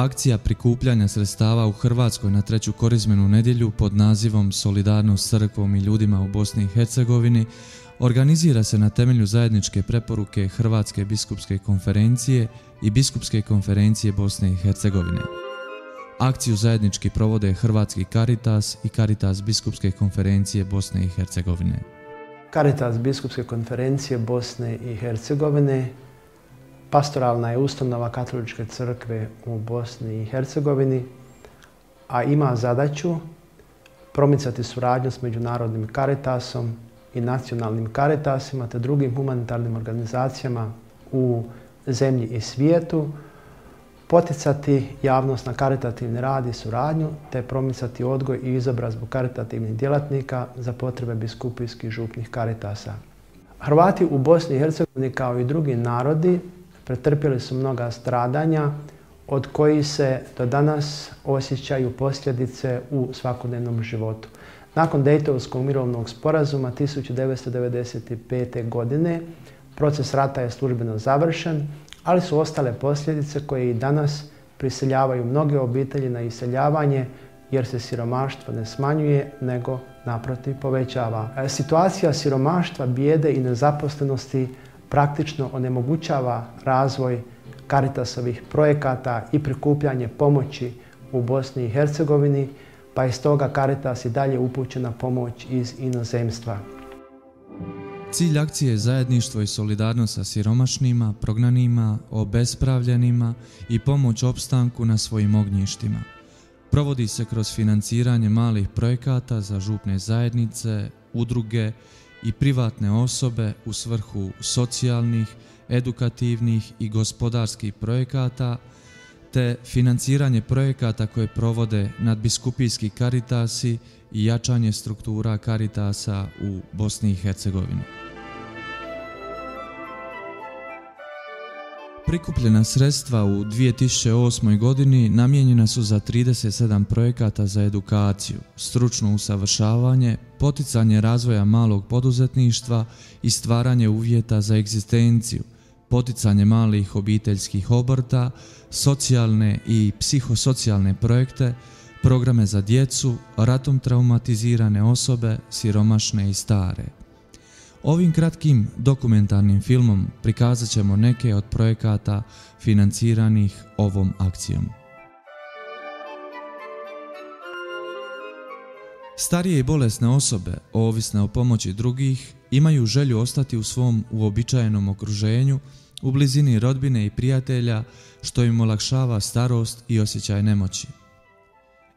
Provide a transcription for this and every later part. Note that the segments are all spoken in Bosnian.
Akcija prikupljanja sredstava u Hrvatskoj na treću korizmenu nedjelju pod nazivom Solidarnost s crkvom i ljudima u Bosni i Hercegovini organizira se na temelju zajedničke preporuke Hrvatske biskupske konferencije i Biskupske konferencije Bosne i Hercegovine. Akciju zajednički provode Hrvatski Caritas i Caritas Biskupske konferencije Bosne i Hercegovine. Caritas Biskupske konferencije Bosne i Hercegovine pastoralna je ustanova Katoličke crkve u Bosni i Hercegovini, a ima zadaću promicati suradnju s Međunarodnim Caritasom i nacionalnim Caritasima te drugim humanitarnim organizacijama u zemlji i svijetu, poticati javnost na karitativni rad i suradnju te promicati odgoj i izobrazbu karitativnih djelatnika za potrebe biskupijskih župnih Caritasa. Hrvati u Bosni i Hercegovini kao i drugi narodi pretrpjeli su mnoga stradanja od kojih se do danas osjećaju posljedice u svakodnevnom životu. Nakon Dejtonskog mirovnog sporazuma 1995. godine proces rata je službeno završen, ali su ostale posljedice koje i danas prisiljavaju mnoge obitelji na iseljavanje jer se siromaštvo ne smanjuje, nego naprotiv povećava. Situacija siromaštva, bijede i nezaposlenosti praktično onemogućava razvoj Caritasovih projekata i prikupljanje pomoći u Bosni i Hercegovini, pa je stoga Caritas i dalje upućena pomoć iz inozemstva. Cilj akcije je zajedništvo i solidarnost sa siromašnima, prognanima, obespravljenima i pomoć opstanku na svojim ognjištima. Provodi se kroz financiranje malih projekata za župne zajednice, udruge i privatne osobe u svrhu socijalnih, edukativnih i gospodarskih projekata, te financiranje projekata koje provode nadbiskupijski Caritasi i jačanje struktura Caritasa u Bosni i Hercegovini. Prikupljena sredstva u 2008. godini namijenjena su za 37 projekata za edukaciju, stručno usavršavanje, poticanje razvoja malog poduzetništva i stvaranje uvjeta za egzistenciju, poticanje malih obiteljskih obrta, socijalne i psihosocijalne projekte, programe za djecu, ratom traumatizirane osobe, siromašne i stare. Ovim kratkim dokumentarnim filmom prikazat ćemo neke od projekata financiranih ovom akcijom. Starije i bolesne osobe, ovisne o pomoći drugih, imaju želju ostati u svom uobičajenom okruženju, u blizini rodbine i prijatelja, što im olakšava starost i osjećaj nemoći.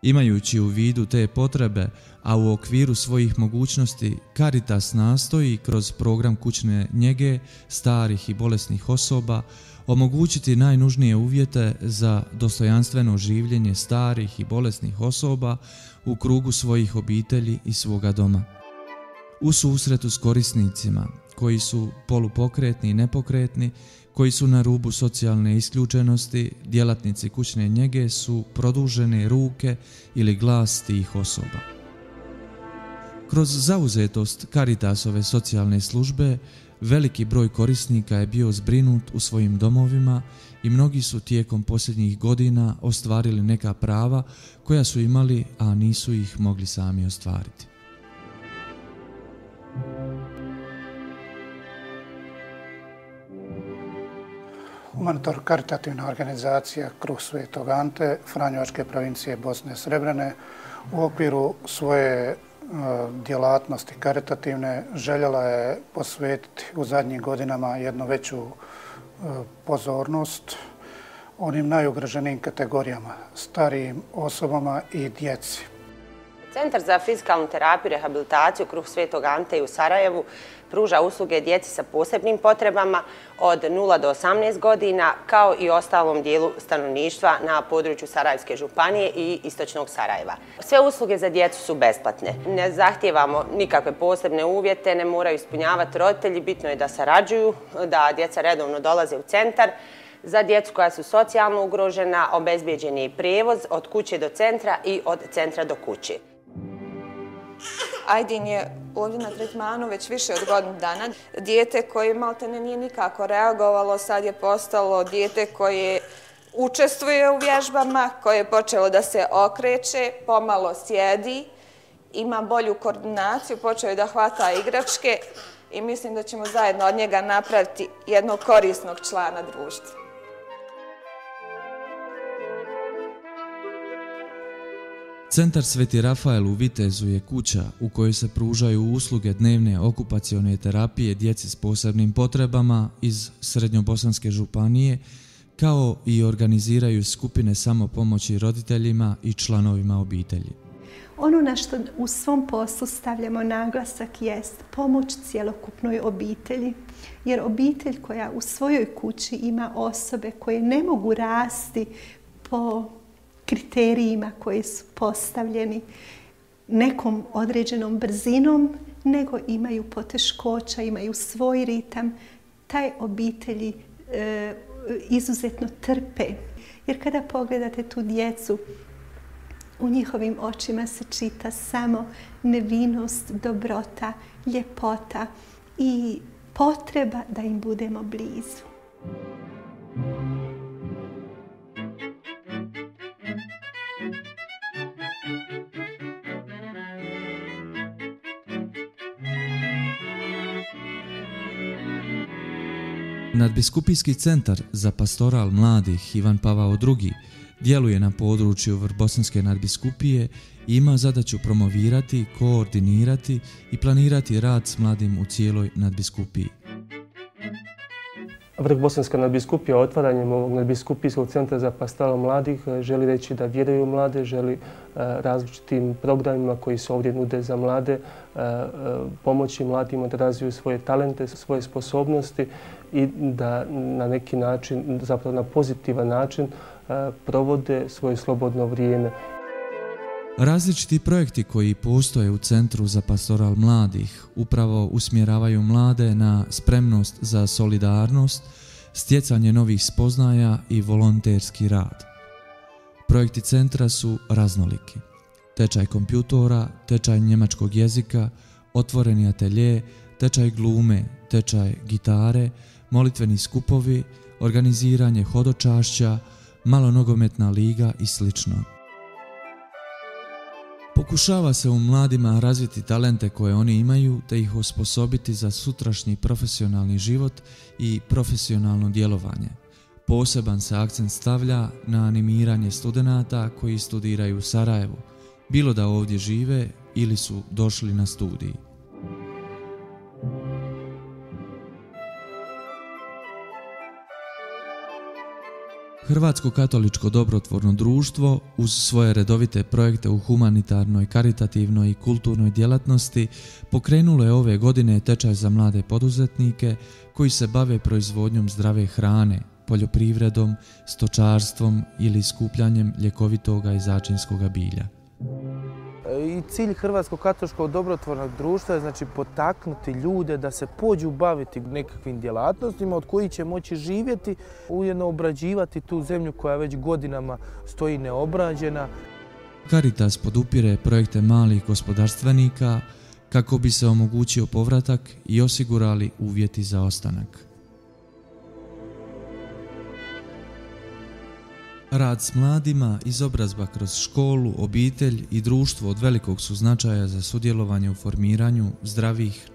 Imajući u vidu te potrebe, a u okviru svojih mogućnosti, Caritas nastoji kroz program kućne njege starih i bolesnih osoba omogućiti najnužnije uvjete za dostojanstveno življenje starih i bolesnih osoba u krugu svojih obitelji i svoga doma. U susretu s korisnicima, koji su polupokretni i nepokretni, koji su na rubu socijalne isključenosti, djelatnici kućne njege su produžene ruke ili glas tih osoba. Kroz zauzetost Caritasove socijalne službe, veliki broj korisnika je bio zbrinut u svojim domovima i mnogi su tijekom posljednjih godina ostvarili neka prava koja su imali, a nisu ih mogli sami ostvariti. Humanitarno-karitativna organizacija Kruh Svetog Ante Franjevačke provincije Bosne i Srebrene u okviru svoje djelatnosti karitativne željela je posvetiti u zadnjim godinama jednu veću pozornost onim najugroženijim kategorijama, starijim osobama i djeci. Centar za fizikalnu terapiju i rehabilitaciju Kruh Svetog Ante u Sarajevu pruža usluge djeci sa posebnim potrebama od 0 do 18 godina, kao i ostalom dijelu stanovništva na području Sarajevske županije i istočnog Sarajeva. Sve usluge za djecu su besplatne. Ne zahtijevamo nikakve posebne uvjete, ne moraju ispunjavati roditelji, bitno je da sarađuju, da djeca redovno dolaze u centar. Za djecu koja su socijalno ugrožena obezbijeđen je i prijevoz od kuće do centra i od centra do kuće. Ajdin je ovdje na tretmanu već više od godinu dana. Dijete koje maltene nije nikako reagovalo, sad je postalo dijete koje učestvuje u vježbama, koje je počelo da se okreće, pomalo sjedi, ima bolju koordinaciju, počeo je da hvata igračke i mislim da ćemo zajedno od njega napraviti jednog korisnog člana društva. Centar Sveti Rafael u Vitezu je kuća u kojoj se pružaju usluge dnevne okupacione terapije djeci s posebnim potrebama iz Srednjobosanske županije, kao i organiziraju skupine samopomoći roditeljima i članovima obitelji. Ono na što u svom poslu stavljamo naglasak jest pomoć cjelokupnoj obitelji, jer obitelj koja u svojoj kući ima osobe koje ne mogu rasti po kriterijima koji su postavljeni nekom određenom brzinom, nego imaju poteškoća, imaju svoj ritam, taj obitelji izuzetno trpe. Jer kada pogledate tu djecu, u njihovim očima se čita samo nevinost, dobrota, ljepota i potreba da im budemo blizu. Nadbiskupijski centar za pastoral mladih Ivan Pavao II djeluje na području Vrbosanske nadbiskupije i ima zadaću promovirati, koordinirati i planirati rad s mladim u cijeloj nadbiskupiji. Vrbosanska nadbiskupija otvaranjem ovog nadbiskupijskog centra za pastoral mladih želi reći da vjeruju mlade, želi različitim programima koji se ovdje nude za mlade pomoći mladima da razviju svoje talente, svoje sposobnosti i da na neki način, zapravo na pozitivan način, provode svoje slobodno vrijeme. Različiti projekti koji postoje u Centru za pastoral mladih upravo usmjeravaju mlade na spremnost za solidarnost, stjecanje novih spoznaja i volonterski rad. Projekti centra su raznoliki. Tečaj kompjutora, tečaj njemačkog jezika, otvoreni atelje, tečaj glume, tečaj gitare, molitveni skupovi, organiziranje hodočašća, malonogometna liga i sl. Pokušava se u mladima razviti talente koje oni imaju te ih osposobiti za sutrašnji profesionalni život i profesionalno djelovanje. Poseban se akcent stavlja na animiranje studenata koji studiraju u Sarajevu, bilo da ovdje žive ili su došli na studij. Hrvatsko katoličko dobrotvorno društvo uz svoje redovite projekte u humanitarnoj, karitativnoj i kulturnoj djelatnosti pokrenulo je ove godine tečaj za mlade poduzetnike koji se bave proizvodnjom zdrave hrane, poljoprivredom, stočarstvom ili skupljanjem ljekovitoga i začinskoga bilja. I cilj Hrvatskog katoličkog dobrotvornog društva je znači potaknuti ljude da se pođu baviti nekakvim djelatnostima od kojih će moći živjeti, ujedno obrađivati tu zemlju koja već godinama stoji neobrađena. Caritas podupire projekte malih gospodarstvenika kako bi se omogućio povratak i osigurali uvjeti za ostanak. Rad s mladima, izobrazba kroz školu, obitelj i društvo od velikog su značaja za sudjelovanje u formiranju zdravih